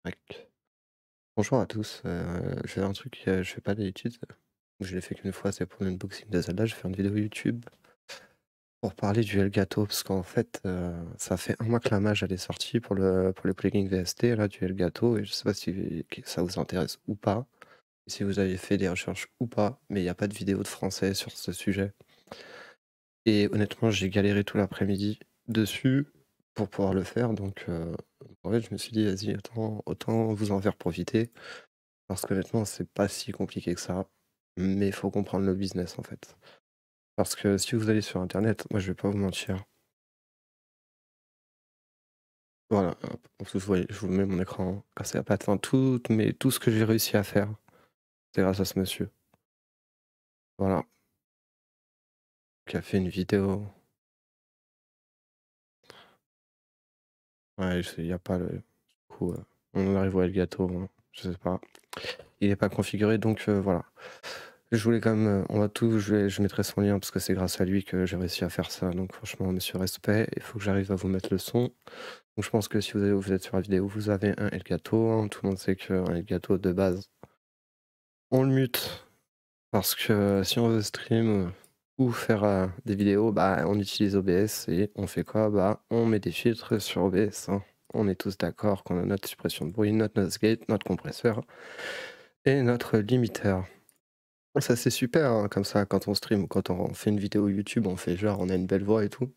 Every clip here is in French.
Tac. Bonjour à tous, j'ai un truc que je fais pas d'habitude, je l'ai fait qu'une fois, c'est pour l'unboxing de Zelda. Je fais une vidéo YouTube pour parler du Elgato parce qu'en fait, ça fait un mois que la mage elle est sortie pour le plugin VST là du Elgato et je sais pas si ça vous intéresse ou pas, si vous avez fait des recherches ou pas, mais il y a pas de vidéo de français sur ce sujet et honnêtement, j'ai galéré tout l'après-midi dessus pour pouvoir le faire donc en fait, je me suis dit: «Vas-y, autant vous en faire profiter». Parce qu'honnêtement, c'est pas si compliqué que ça, mais il faut comprendre le business, en fait. Parce que si vous allez sur internet, moi je vais pas vous mentir, voilà, hop, vous voyez, je vous mets mon écran cassé à pâte, enfin tout ce que j'ai réussi à faire, c'est grâce à ce monsieur. Voilà, qui a fait une vidéo. Ouais, il y a pas le du coup, on arrive où est le gâteau, hein, je sais pas. Il est pas configuré donc voilà. Je voulais quand même, on va tout je mettrai son lien parce que c'est grâce à lui que j'ai réussi à faire ça, donc franchement monsieur respect, il faut que j'arrive à vous mettre le son. Donc je pense que si vous êtes sur la vidéo, vous avez un Elgato, hein, tout le monde sait qu'un Elgato de base, on le mute parce que si on veut stream, ou faire, des vidéos, bah, on utilise OBS et on fait quoi? Bah, on met des filtres sur OBS, hein. On est tous d'accord qu'on a notre suppression de bruit, notre noise gate, notre compresseur et notre limiteur. Ça, c'est super, hein, comme ça, quand on stream ou quand on fait une vidéo YouTube, on fait genre on a une belle voix et tout.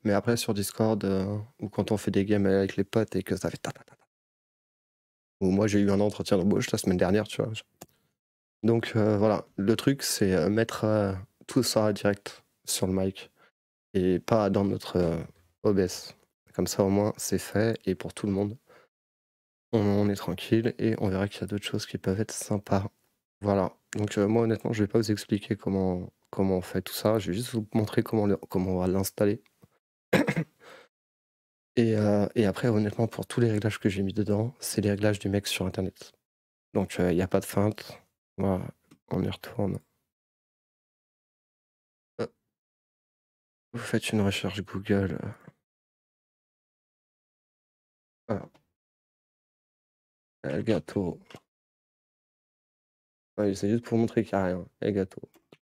Mais après sur Discord, ou quand on fait des games avec les potes et que ça fait ta ta ta ta, ou moi j'ai eu un entretien d'embauche la semaine dernière, tu vois? Donc voilà, le truc c'est, mettre, tout ça direct sur le mic et pas dans notre, OBS. Comme ça au moins c'est fait et pour tout le monde, on est tranquille et on verra qu'il y a d'autres choses qui peuvent être sympas. Voilà, donc moi honnêtement je vais pas vous expliquer comment on fait tout ça, je vais juste vous montrer comment on va l'installer et après honnêtement pour tous les réglages que j'ai mis dedans, c'est les réglages du mec sur internet. Donc il y a pas de feinte. Voilà, on y retourne. Hop, vous faites une recherche Google, voilà, Elgato. Ouais, c'est juste pour montrer qu'il y a rien. Elgato,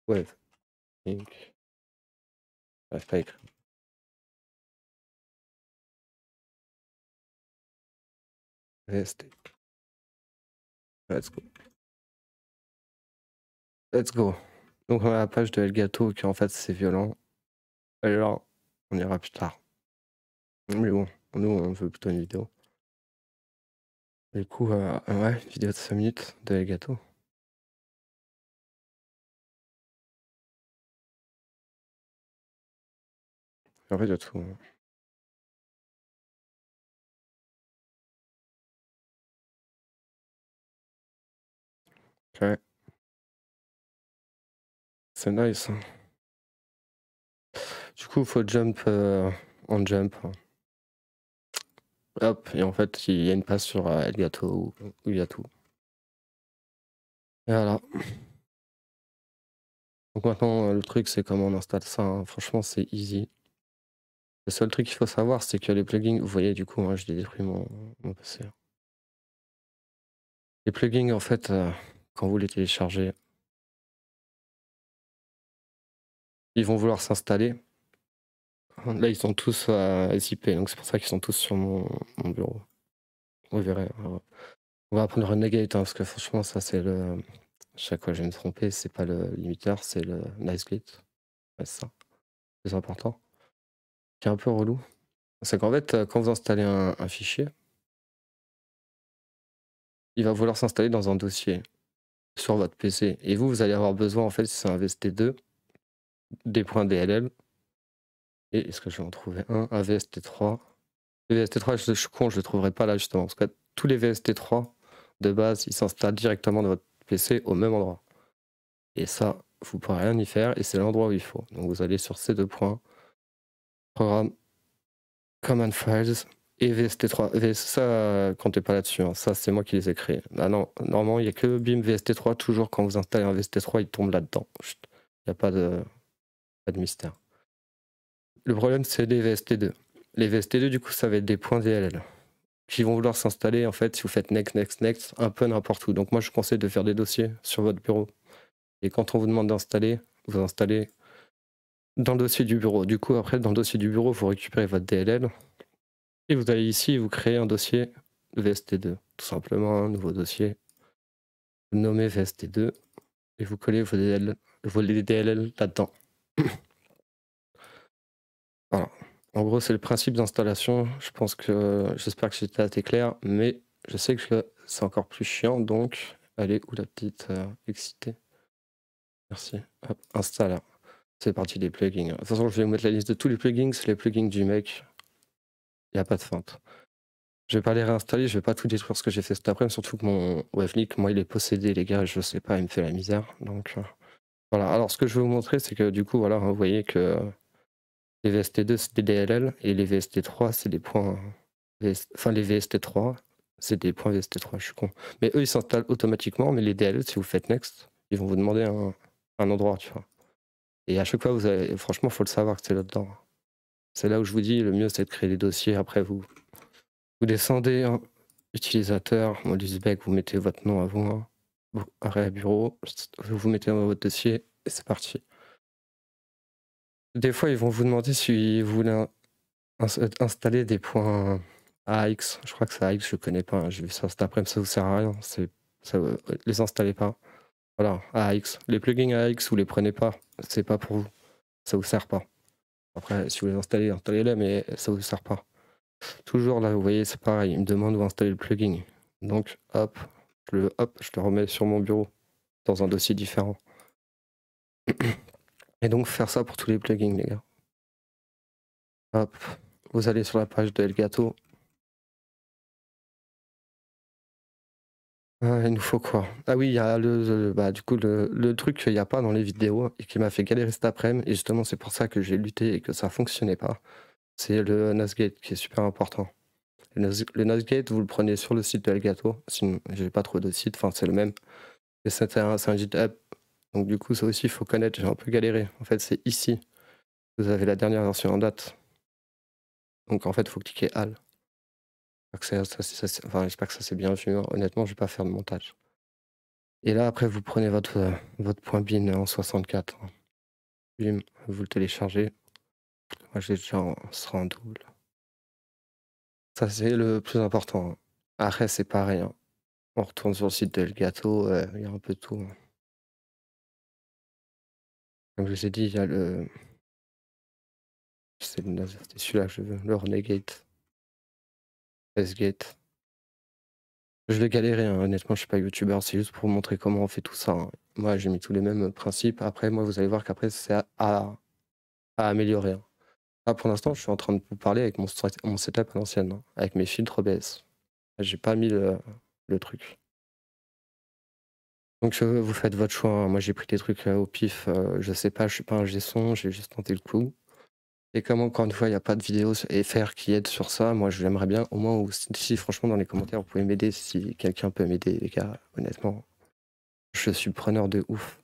ouais, link, j'arrive pas à écrire. VST, let's go, let's go. Donc on a la page de Elgato qui en fait c'est violent et là, on ira plus tard. Mais bon, nous on veut plutôt une vidéo. Du coup, ouais, une vidéo de 5 minutes de Elgato. En fait, il y a tout, hein. Ouais, c'est nice, hein. Du coup, faut jump, on jump, hein. Hop et en fait, il y a une page sur, Elgato où il y a tout. Et voilà. Donc maintenant, le truc, c'est comment on installe ça, hein. Franchement, c'est easy. Le seul truc qu'il faut savoir, c'est que les plugins, vous voyez, du coup, hein, je l'ai détruit mon PC, hein. Les plugins, en fait, quand vous les téléchargez, ils vont vouloir s'installer. Là, ils sont tous, zippés, donc c'est pour ça qu'ils sont tous sur mon bureau. Vous verrez, on va prendre Renegade, hein, parce que franchement, ça, c'est le chaque fois, je vais me tromper, c'est pas le limiteur, c'est le nice gate. Ouais, c'est ça, plus important. Qui est un peu relou. C'est qu'en fait, quand vous installez un fichier, il va vouloir s'installer dans un dossier sur votre PC et vous allez avoir besoin, en fait, si c'est un VST2, des points DLL et est-ce que je vais en trouver un VST3. Le VST3, je suis con, je le trouverai pas là, justement, parce que tous les VST3, de base, ils s'installent directement dans votre PC au même endroit et ça, vous pourrez rien y faire et c'est l'endroit où il faut. Donc vous allez sur ces 2 points, programme, command files et VST3. Ça, comptez pas là-dessus, hein, ça, c'est moi qui les ai créés. Ah non, normalement, il y a que BIM VST3, toujours quand vous installez un VST3, il tombe là-dedans. Chut, il y a pas de mystère. Le problème, c'est les VST2. Les VST2, du coup, ça va être des points DLL. qui vont vouloir s'installer, en fait, si vous faites next, next, next, un peu n'importe où. Donc moi, je conseille de faire des dossiers sur votre bureau. Et quand on vous demande d'installer, vous installez dans le dossier du bureau. Du coup, après, dans le dossier du bureau, vous récupérez votre DLL et vous allez ici, vous créez un dossier VST2. Tout simplement, un nouveau dossier nommé VST2 et vous collez vos DLL là-dedans. Voilà. En gros, c'est le principe d'installation. J'espère que j'étais assez clair, mais je sais que c'est encore plus chiant, donc allez, où la petite excitée. Merci. Hop, installe. C'est parti des plugins. De toute façon, je vais vous mettre la liste de tous les plugins, c'est les plugins du mec. Il n'y a pas de feinte. Je vais pas les réinstaller, je vais pas tout détruire ce que j'ai fait cet après-midi, surtout que mon Wavlink, moi, il est possédé, les gars, je sais pas, il me fait la misère. Donc voilà. Alors, ce que je vais vous montrer, c'est que du coup, voilà, vous voyez que les VST2, c'est des DLL et les VST3, c'est des points. Enfin, les VST3, c'est des points VST3, je suis con. Mais eux, ils s'installent automatiquement, mais les DLL, si vous faites Next, ils vont vous demander un endroit, tu vois. Et à chaque fois, franchement, il faut le savoir que c'est là-dedans. C'est là où je vous dis, le mieux, c'est de créer des dossiers. Après, vous descendez, hein, utilisateur, Molusbeck, vous mettez votre nom à vous, hein, arrêt bureau, vous mettez dans votre dossier et c'est parti. Des fois, ils vont vous demander si vous voulez installer des points AX. Je crois que c'est AX, je connais pas, hein, j'ai vu ça cet après-midi, ça vous sert à rien. Les installez pas. Voilà, AX. Les plugins AX, vous les prenez pas, c'est pas pour vous. Ça vous sert pas. Après, si vous les installez, installez-les, mais ça vous sert pas. Toujours là, vous voyez, c'est pareil, il me demande où installer le plugin. Donc, hop, je le remets sur mon bureau, dans un dossier différent. Et donc, faire ça pour tous les plugins, les gars. Hop, vous allez sur la page de Elgato. Ah, il nous faut quoi? Ah oui, il y a du coup, le truc qu'il n'y a pas dans les vidéos et qui m'a fait galérer cet après-midi, et justement, c'est pour ça que j'ai lutté et que ça fonctionnait pas. C'est le NOSGate qui est super important. Le NOSGate, vous le prenez sur le site de Elgato. Sinon, j'ai pas trop de site, enfin, c'est le même. Et c'est un GitHub. Donc, du coup, ça aussi, il faut connaître. J'ai un peu galéré. En fait, c'est ici. Vous avez la dernière version en date. Donc, en fait, il faut cliquer Al. J'espère que ça c'est bien vu, hein. Honnêtement, je vais pas faire de montage. Et là, après, vous prenez votre point bin en 64. Bim, vous le téléchargez. Moi, j'ai déjà ce sera en double. Ça, c'est le plus important, hein. Après, c'est pareil, hein. On retourne sur le site de Elgato, il y a un peu de tout, hein. Comme je vous ai dit, il y a c'est celui-là que je veux, le Renegade, S-Gate. Je vais galérer, hein, honnêtement, je suis pas youtubeur, c'est juste pour vous montrer comment on fait tout ça, hein. Moi, j'ai mis tous les mêmes principes. Après, moi, vous allez voir qu'après, c'est à améliorer, hein. Là, pour l'instant, je suis en train de vous parler avec mon setup à l'ancienne, hein, avec mes filtres OBS. J'ai pas mis le truc. Donc, vous faites votre choix, hein. Moi, j'ai pris des trucs au pif. Je sais pas, je suis pas un son, j'ai juste tenté le coup. Et comme encore une fois, il n'y a pas de vidéo FR qui aide sur ça, moi, j'aimerais bien au moins, si franchement, dans les commentaires, vous pouvez m'aider, si quelqu'un peut m'aider, les gars, honnêtement, je suis preneur de ouf.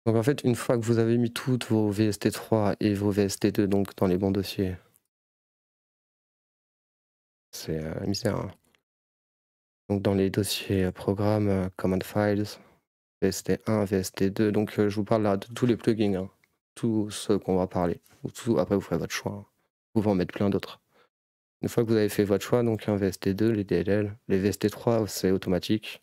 Donc, en fait, une fois que vous avez mis toutes vos VST3 et vos VST2 donc, dans les bons dossiers, c'est la misère, hein. Donc, dans les dossiers programmes, command files, VST1, VST2, donc je vous parle là de tous les plugins, hein, tous ceux qu'on va parler. Après, vous ferez votre choix, hein. Vous pouvez en mettre plein d'autres. Une fois que vous avez fait votre choix, donc un VST2, les DLL, les VST3, c'est automatique.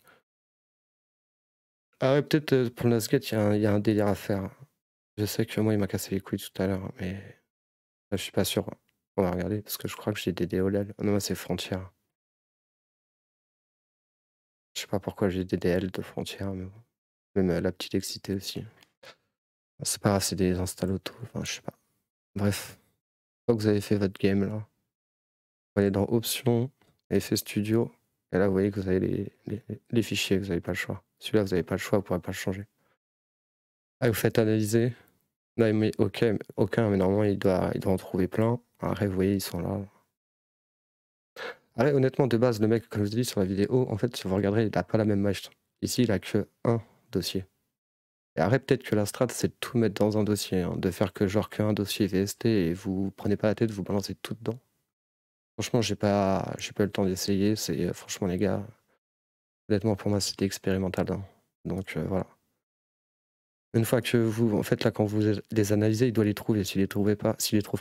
Ah ouais, peut-être pour le NASGate, il y a un délire à faire. Je sais que moi, il m'a cassé les couilles tout à l'heure, mais je suis pas sûr. On va regarder, parce que je crois que j'ai des DLL. Non, moi, c'est frontière. Je sais pas pourquoi j'ai des DL de frontière, mais bon. Même la petite excitée aussi. C'est pas grave, c'est des installs auto, enfin, je sais pas. Bref, une fois que vous avez fait votre game, là, vous allez dans Options, Effets Studio, et là, vous voyez que vous avez les fichiers, vous n'avez pas le choix. Celui-là, vous n'avez pas le choix, vous ne pourrez pas le changer. Ah, vous faites analyser. Là, mais aucun, mais normalement, il doit en trouver plein. Après, vous voyez, ils sont là. Après, honnêtement, de base, le mec, comme je vous ai dit sur la vidéo, en fait, si vous regarderez, il n'a pas la même match. Ici, il a que un dossier. Et après, peut-être que la strat, c'est de tout mettre dans un dossier, hein, de faire que genre qu'un dossier VST et vous prenez pas la tête, vous balancez tout dedans. Franchement, j'ai pas eu le temps d'essayer, franchement les gars, honnêtement pour moi c'était expérimental, hein. Donc voilà. Une fois que vous en fait là quand vous les analysez, il doit les trouver. S'il les trouve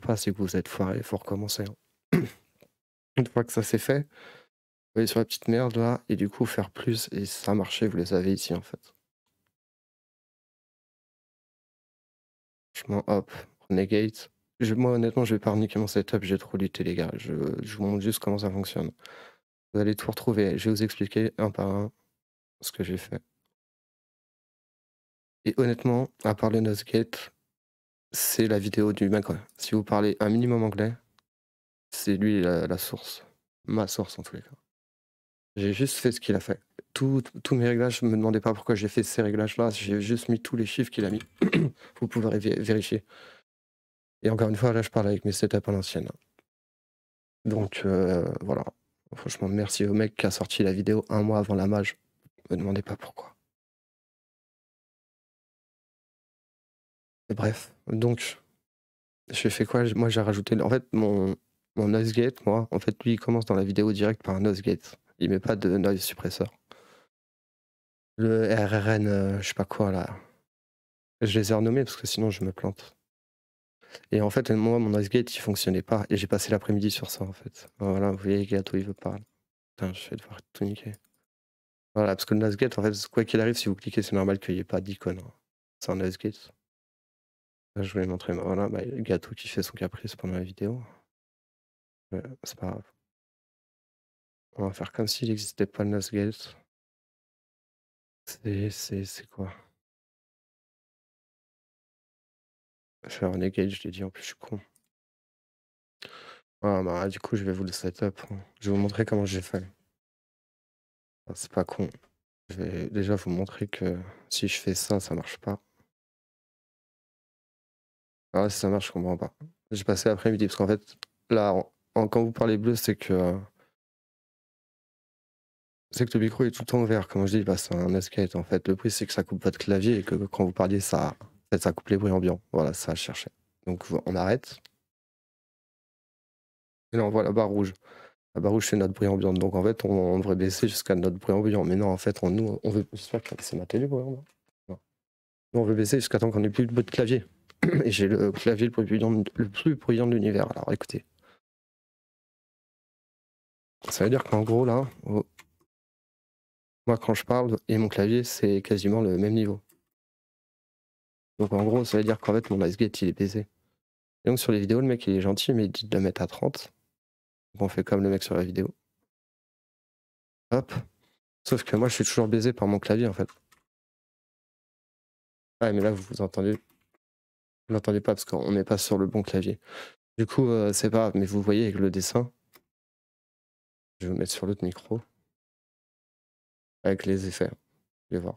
pas, c'est que vous êtes foiré, il faut recommencer, hein. Une fois que ça c'est fait, vous allez sur la petite merde là et du coup faire plus et si ça a marché, vous les avez ici en fait. Franchement hop, Renegade. Moi honnêtement, je vais pas reniquer mon setup, j'ai trop lutté les gars. Je vous montre juste comment ça fonctionne. Vous allez tout retrouver. Je vais vous expliquer un par un ce que j'ai fait. Et honnêtement, à part le Nosegate, c'est la vidéo du mec, ouais. Si vous parlez un minimum anglais, c'est lui la source. Ma source en tous les cas. J'ai juste fait ce qu'il a fait. Tous mes réglages, me demandez pas pourquoi j'ai fait ces réglages-là, j'ai juste mis tous les chiffres qu'il a mis. Vous pouvez vérifier. Et encore une fois, là, je parle avec mes setups à l'ancienne. Donc voilà. Franchement, merci au mec qui a sorti la vidéo un mois avant la mage. Me demandez pas pourquoi. Et bref, donc j'ai fait quoi? Moi, j'ai rajouté en fait, mon noise gate, moi, en fait, lui, il commence dans la vidéo direct par un noise gate. Il met pas de noise suppressor. Le RRN, je sais pas quoi là. Je les ai renommés parce que sinon je me plante. Et en fait, moi, mon noise gate, il fonctionnait pas et j'ai passé l'après-midi sur ça, en fait. Voilà, vous voyez, Gâteau, il veut pas. Putain, je vais devoir tout niquer. Voilà, parce que le noise gate, en fait, quoi qu'il arrive, si vous cliquez, c'est normal qu'il y ait pas d'icône, hein. C'est un noise gate. Là, je voulais montrer, voilà, Gâteau qui fait son caprice pendant la vidéo. C'est pas grave. On va faire comme s'il n'existait pas le Nosegate. C'est quoi? Je vais faire Renegade, je l'ai dit, en plus je suis con. Ah bah du coup je vais vous le setup, hein. Je vais vous montrer comment j'ai fait. Ah, c'est pas con. Je vais déjà vous montrer que si je fais ça, ça marche pas. Ah ouais, si ça marche, je comprends pas. J'ai passé l'après-midi parce qu'en fait, là, quand vous parlez bleu, c'est que le micro est tout le temps ouvert. Comme je dis, bah, c'est un Nosegate en fait. Le prix, c'est que ça coupe votre clavier et que quand vous parliez, en fait, ça coupe les bruits ambiants. Voilà, ça je cherchais. Donc on arrête. Et là, on voit la barre rouge. La barre rouge, c'est notre bruit ambiant. Donc en fait, on devrait baisser jusqu'à notre bruit ambiant. Mais non, en fait, nous, on veut. J'espère que c'est ma télé, bruit ambiant. Non. Nous, on veut baisser jusqu'à temps qu'on n'ait plus de bruit de clavier. Et j'ai le clavier le plus bruyant de l'univers. Alors écoutez. Ça veut dire qu'en gros, là, moi, quand je parle et mon clavier, c'est quasiment le même niveau. Donc en gros, ça veut dire qu'en fait, mon ice gate, il est baisé. Et donc sur les vidéos, le mec, il est gentil, mais il dit de le mettre à 30. Donc on fait comme le mec sur la vidéo. Hop. Sauf que moi, je suis toujours baisé par mon clavier, en fait. Ouais, mais là, vous entendez. Vous l'entendez pas parce qu'on n'est pas sur le bon clavier. Du coup, c'est pas grave, mais vous voyez avec le dessin, je vais vous mettre sur l'autre micro, avec les effets. Vous allez voir.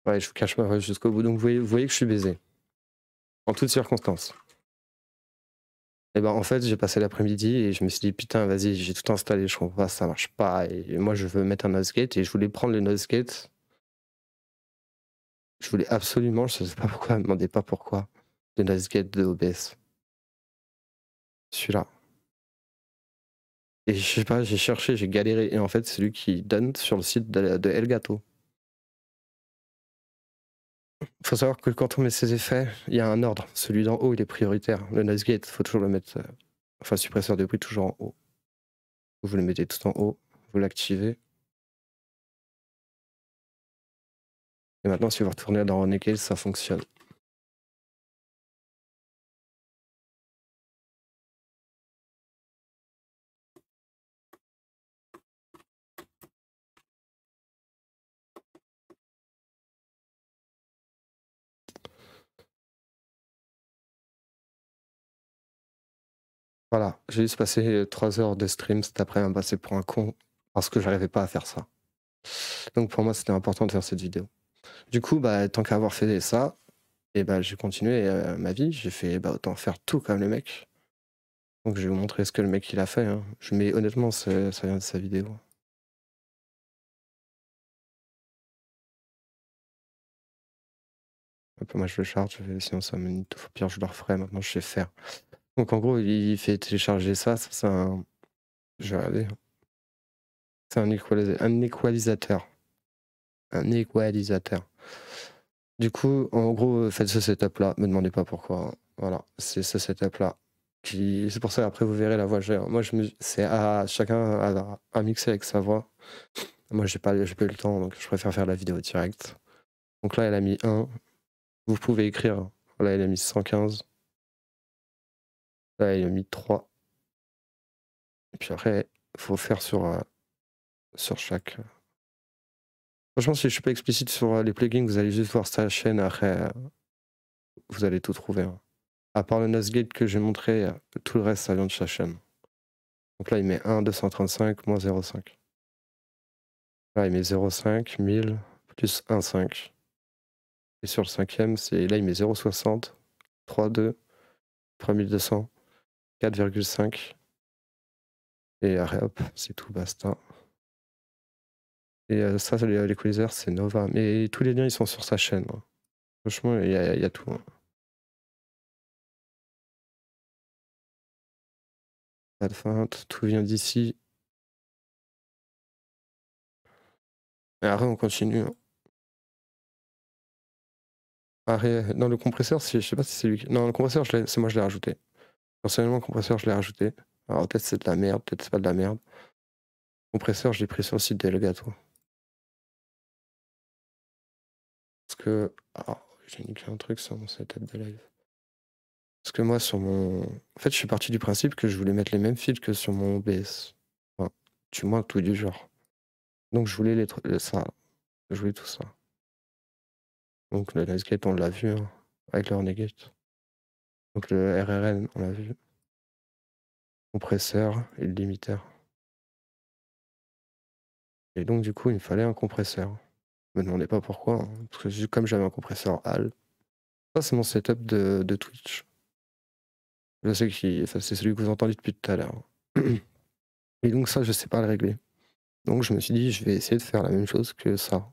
Ouais, je vous cache pas jusqu'au bout. Donc vous voyez que je suis baisé. En toutes circonstances. Et ben en fait, j'ai passé l'après-midi et je me suis dit putain, vas-y, j'ai tout installé, je comprends pas, ça marche pas. Et moi, je veux mettre un Nosegate et je voulais prendre le Nosegate. Je voulais absolument, je sais pas pourquoi, me demandez pas pourquoi, le Nosegate de OBS. Celui-là. Et je sais pas, j'ai cherché, j'ai galéré. Et en fait, c'est lui qui donne sur le site de Elgato. Il faut savoir que quand on met ses effets, il y a un ordre. Celui d'en haut, il est prioritaire. Le noise gate, il faut toujours le mettre. Enfin, suppresseur de bruit, toujours en haut. Vous le mettez tout en haut, vous l'activez. Et maintenant, si vous retournez dans Renegade, ça fonctionne. Voilà, j'ai juste passé 3 heures de stream cet après à me passer pour un con parce que j'arrivais pas à faire ça. Donc pour moi, c'était important de faire cette vidéo. Du coup, bah, tant qu'à avoir fait ça, et bah, j'ai continué ma vie. J'ai fait bah, autant faire tout comme le mec. Donc je vais vous montrer ce que le mec il a fait, hein. Mais honnêtement, ça vient de sa vidéo. Hop, moi je le charge, sinon ça me au pire je le referai, maintenant je sais faire. Donc en gros, il fait télécharger ça, c'est un je vais regarder, c'est un équalisateur. Un équalisateur. Du coup, en gros, faites ce setup-là, me demandez pas pourquoi, hein. Voilà, c'est ce setup-là qui c'est pour ça après vous verrez la voix que j'ai, hein. Moi je me c'est à chacun à mixer avec sa voix. Moi j'ai pas eu le temps, donc je préfère faire la vidéo directe. Donc là, elle a mis 1, vous pouvez écrire, hein. Là, elle a mis 115, là, elle a mis 3 et puis après, faut faire sur chaque, franchement, si je suis pas explicite sur, les plugins, vous allez juste voir sa chaîne après, vous allez tout trouver, hein. À part le Nasgate que j'ai montré, tout le reste, ça vient de sa chaîne. Donc là, il met 1, 235, moins 0,5. Là, il met 0,5, 1000, plus 1,5. Et sur le cinquième, là, il met 0,60, 3,2, 3200, 4,5. Et après, hop, c'est tout, basta. Et ça, l'équalizer, c'est Nova. Mais tous les liens, ils sont sur sa chaîne, hein. Franchement, il y a tout, hein. Pas de feinte, tout vient d'ici. Et après, on continue, hein. Après, dans le compresseur, je sais pas si c'est lui qui... Non, le compresseur, c'est moi, je l'ai rajouté. Personnellement, le compresseur, je l'ai rajouté. Alors peut-être c'est de la merde, peut-être c'est pas de la merde. Le compresseur, je l'ai pris sur le site d'Elgato. Parce que... Ah, j'ai niqué un truc sur mon setup de live. Parce que moi, sur mon... En fait, je suis parti du principe que je voulais mettre les mêmes fils que sur mon OBS. Enfin, du moins, tout du genre. Donc je voulais ça. Je voulais tout ça. Donc le Nasgate, on l'a vu, hein, avec le Renegade. Donc le RRN, on l'a vu. Compresseur et le limiteur. Et donc du coup, il me fallait un compresseur. Me demandez pas pourquoi, hein, parce que comme j'avais un compresseur HAL, ça c'est mon setup de Twitch. Je sais que c'est celui que vous entendez depuis tout à l'heure. Et donc ça, je sais pas le régler. Donc je me suis dit, je vais essayer de faire la même chose que ça.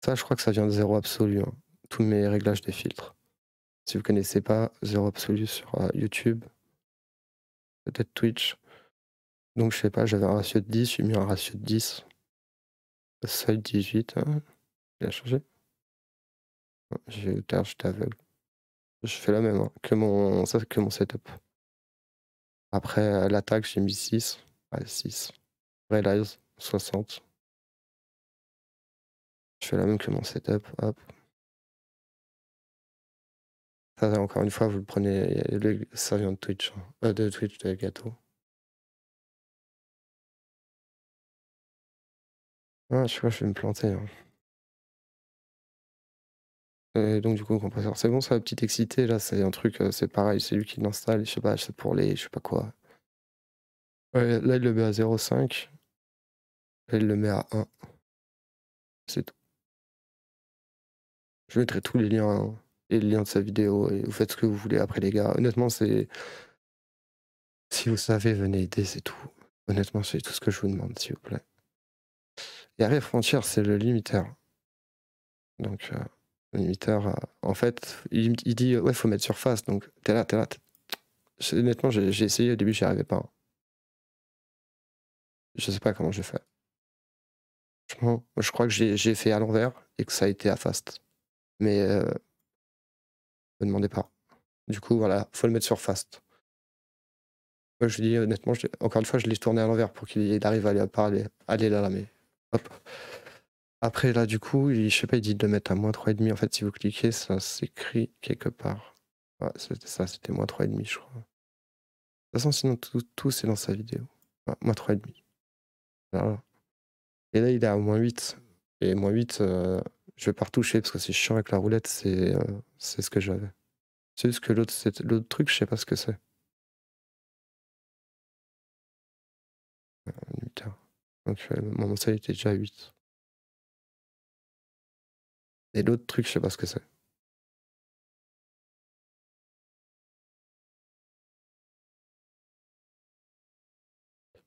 Ça, je crois que ça vient de zéro absolu, hein, tous mes réglages des filtres. Si vous connaissez pas, zéro absolu sur YouTube, peut-être Twitch. Donc je sais pas, j'avais un ratio de 10, j'ai mis un ratio de 10. Seuil 18, hein, il a changé. J'étais aveugle. Je fais la même, hein, que mon setup. Après, l'attaque, j'ai mis 6. Allez, 6. Realize, 60. Je fais la même que mon setup, hop. Ça, encore une fois, vous le prenez, ça vient de Twitch, hein. De Twitch, de Elgato. Ah, je sais pas, je vais me planter, hein. Et donc du coup, le compresseur, c'est bon, ça va petite excité, là, c'est un truc, c'est pareil, c'est lui qui l'installe, je sais pas, c'est pour les je sais pas quoi. Ouais, là, il le met à 0,5. Là, il le met à 1. C'est tout. Je mettrai tous les liens, hein, et le lien de sa vidéo, et vous faites ce que vous voulez après, les gars. Honnêtement, c'est... Si vous savez, venez aider, c'est tout. Honnêtement, c'est tout ce que je vous demande, s'il vous plaît. Et Arrière Frontière, c'est le limiteur. Donc, le limiteur, en fait, il dit, ouais, faut mettre surface. Donc, t'es là, t'es là. Honnêtement, j'ai essayé au début, j'y arrivais pas, hein. Je sais pas comment j'ai fait. Franchement, je crois que j'ai fait à l'envers et que ça a été à fast. Mais me demandez pas. Du coup, voilà, faut le mettre sur fast. Moi, je dis honnêtement, encore une fois, je l'ai tourné à l'envers pour qu'il arrive à aller là, mais hop. Après, là, du coup, je sais pas, il dit de le mettre à moins 3,5. En fait, si vous cliquez, ça s'écrit quelque part. Ouais, c'était ça, c'était moins 3,5, je crois. De toute façon, sinon, tout c'est dans sa vidéo. Ouais, moins 3,5. Voilà. Et là, il est à moins 8. Et moins 8, je vais pas retoucher parce que c'est chiant avec la roulette, c'est ce que j'avais. C'est juste que l'autre truc, je sais pas ce que c'est. Limiteur. Donc, mon seuil était déjà à 8. Et l'autre truc, je sais pas ce que c'est.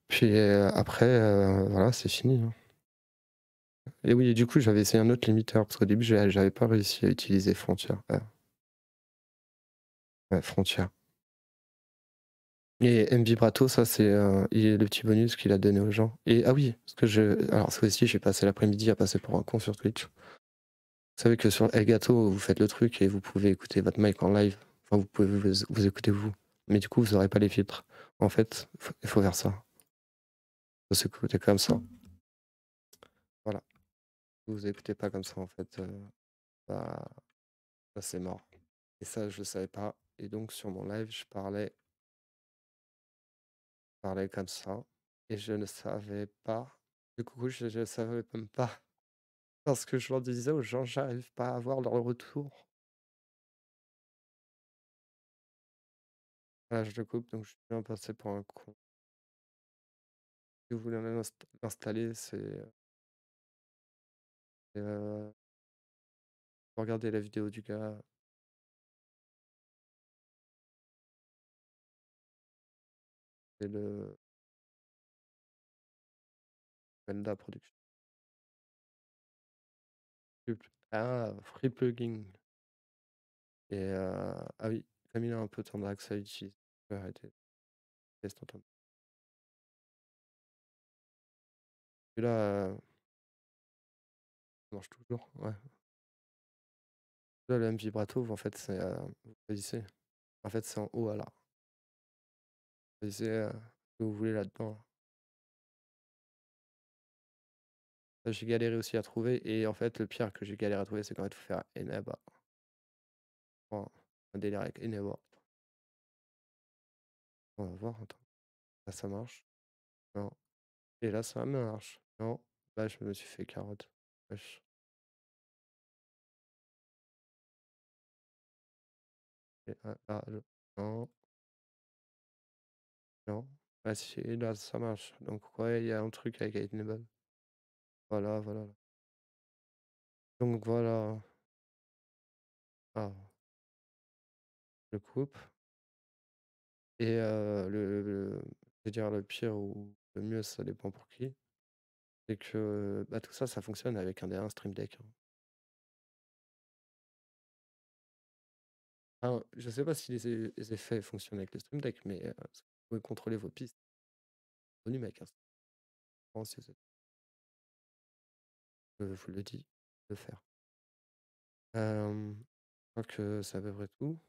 Puis après, voilà, c'est fini, hein. Et oui, du coup, j'avais essayé un autre limiteur parce qu'au début, j'avais pas réussi à utiliser Frontier. Ouais, Frontier. Et M Vibrato, ça, c'est le petit bonus qu'il a donné aux gens. Et ah oui, parce que alors, ça aussi, j'ai passé l'après-midi à passer pour un con sur Twitch. Vous savez que sur Elgato, vous faites le truc et vous pouvez écouter votre mic en live. Enfin, vous pouvez vous écouter vous. Mais du coup, vous n'aurez pas les filtres. En fait, il faut faire ça. Il faut s'écouter comme ça. Voilà. Vous écoutez pas comme ça, en fait. Bah, ça, c'est mort. Et ça, je le savais pas. Et donc, sur mon live, je parlais comme ça. Et je ne savais pas. Du coup, je ne savais même pas. Parce que je leur disais aux gens, j'arrive pas à avoir leur retour. Voilà, je le coupe, donc je suis bien passé pour un con. Si vous voulez l'installer, regardez la vidéo du gars. C'est le Panda Production. Ah, Free Plugin. Et ah oui, comme il a un peu de temps d'accès à utiliser, je vais arrêter. Test en temps. Et là, ça marche toujours. Ouais. Là, le M Vibrato, en fait, c'est. Vous choisissez. En fait, c'est en haut à là. Vous choisissez ce que vous voulez là-dedans. J'ai galéré aussi à trouver. Et en fait, le pire que j'ai galéré à trouver, c'est qu'en fait, il faut faire Enable. Oh, un délire avec Enable. On va voir, attends. Là, ça marche. Non. Et là, ça marche. Non. Là, je me suis fait carotte. Wesh. Et, non. Non. Ah si, là, ça marche. Donc, ouais, il y a un truc avec Enable. Voilà, voilà. Donc, voilà. Ah, je coupe. Et je veux dire, le pire ou le mieux, ça dépend pour qui. C'est que bah, tout ça, ça fonctionne avec un Stream Deck. Hein. Je sais pas si les effets fonctionnent avec le Stream Deck, mais vous pouvez contrôler vos pistes. Volume avec un Stream Deck. Je vous le dis, de faire. Je crois que c'est à peu près tout.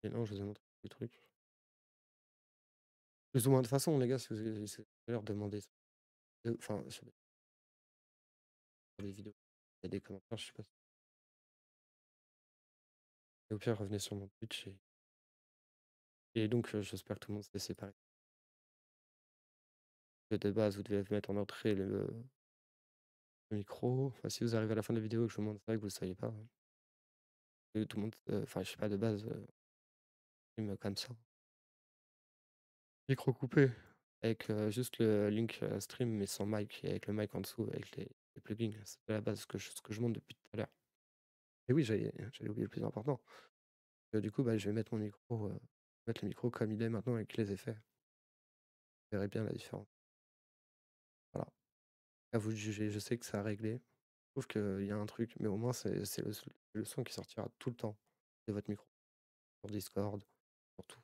Et non, je vous ai montré des trucs. Plus ou moins de façon, les gars, si vous avez leur demander ça. Enfin, sur les vidéos. Il y a des commentaires, je sais pas. Et au pire, revenez sur mon Twitch. Et donc, j'espère que tout le monde s'est séparé. De base, vous devez mettre en entrée le micro. Enfin, si vous arrivez à la fin de la vidéo et que je vous montre ça et que vous ne savez pas, hein. Et tout le monde, enfin, je sais pas, de base, stream comme ça. Micro coupé. Avec juste le link stream, mais sans mic, et avec le mic en dessous, avec les plugins. C'est à la base ce que je montre depuis tout à l'heure. Et oui, j'allais oublier le plus important. Du coup, bah, je vais mettre mettre le micro comme il est maintenant avec les effets. Vous verrez bien la différence. Voilà. À vous de juger, je sais que ça a réglé. Je trouve qu'il y a un truc, mais au moins c'est le son qui sortira tout le temps de votre micro. Sur Discord, sur tout.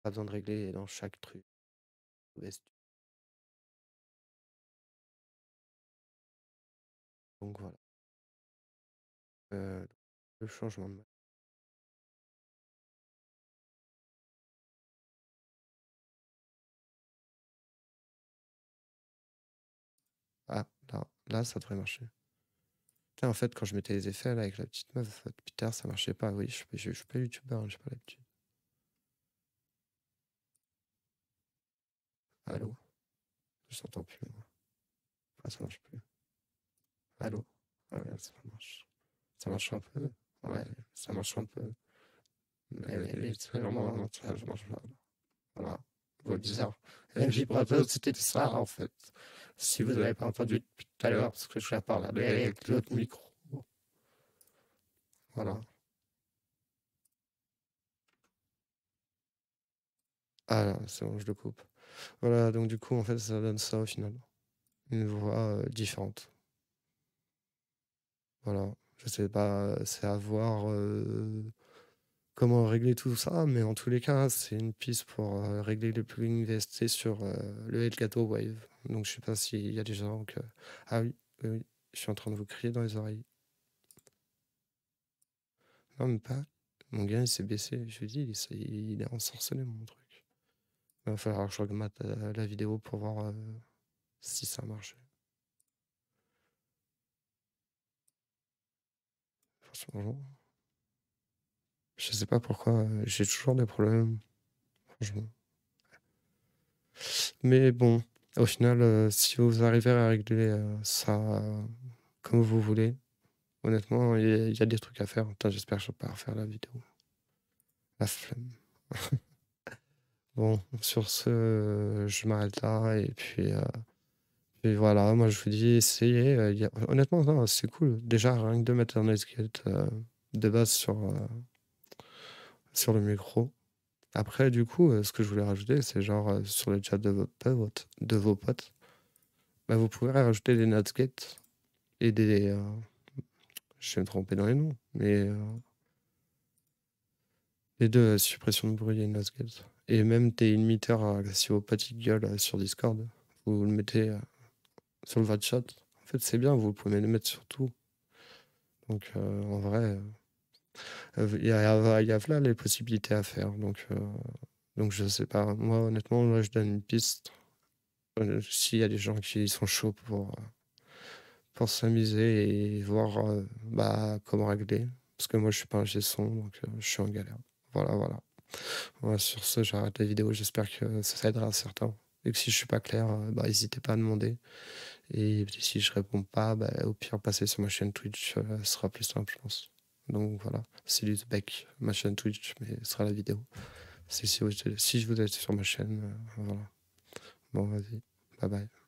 Pas besoin de régler dans chaque truc. Donc voilà. Le changement de mic. Ah, là, ça devrait marcher. Putain, en fait, quand je mettais les effets là avec la petite meuf, depuis tard, ça marchait pas. Oui, je suis pas youtubeur, hein, j'ai pas l'habitude. Allô? Je t'entends plus, moi. Ah, ça marche plus. Allô? Ah, regarde, ça marche. Ça marche un peu. Ouais, ça marche un peu. Mais c'est vraiment, ça marche pas. Voilà. Vous bizarre. Et le vibrato, c'était ça, en fait. Si vous n'avez pas entendu depuis tout à l'heure, parce que je vais parler avec l'autre micro. Voilà. Ah là, c'est bon, je le coupe. Voilà, donc du coup, en fait, ça donne ça au final. Une voix, différente. Voilà. Je sais pas, c'est à voir, comment régler tout ça, mais en tous les cas, c'est une piste pour, régler le plugin VST sur, le Elgato Wave. Donc je sais pas s'il y a des gens que ah oui, oui, oui, je suis en train de vous crier dans les oreilles. Non, même pas. Mon gars, il s'est baissé. Je lui dis, il est ensorcelé, mon truc. Il va falloir que je remate, la vidéo pour voir, si ça a marché. Franchement, je sais pas pourquoi, j'ai toujours des problèmes, franchement. Mais bon, au final, si vous arrivez à régler, ça comme vous voulez, honnêtement, il y a des trucs à faire. Putain, j'espère que je vais pas refaire la vidéo. La flemme. Bon, sur ce, je m'arrête là et voilà, moi je vous dis essayez, honnêtement, non, c'est cool. Déjà, rien que de mettre un Netscape, de base sur le micro. Après, du coup, ce que je voulais rajouter, c'est genre, sur le chat de vos potes, bah, vous pouvez rajouter des Netscape et des, je vais me tromper dans les noms, mais les deux, suppression de bruit et Netscape. Et même des limiteurs si vos potes ils gueulent sur Discord, vous le mettez sur le chat. En fait, c'est bien, vous pouvez le mettre sur tout. Donc, en vrai, il y a là les possibilités à faire. Donc je sais pas. Moi, honnêtement, moi, je donne une piste. S'il y a des gens qui sont chauds pour s'amuser et voir bah, comment régler. Parce que moi, je suis pas un son, donc je suis en galère. Voilà, voilà. Voilà, sur ce, j'arrête la vidéo. J'espère que ça aidera à certains. Et que si je suis pas clair, bah, n'hésitez pas à demander. Et si je réponds pas, bah, au pire, passer sur ma chaîne Twitch, ce sera plus simple, je pense. Donc voilà, c'est Luzbek, ma chaîne Twitch, mais ce sera la vidéo. Si je vous êtes sur ma chaîne, voilà. Bon, vas-y, bye bye.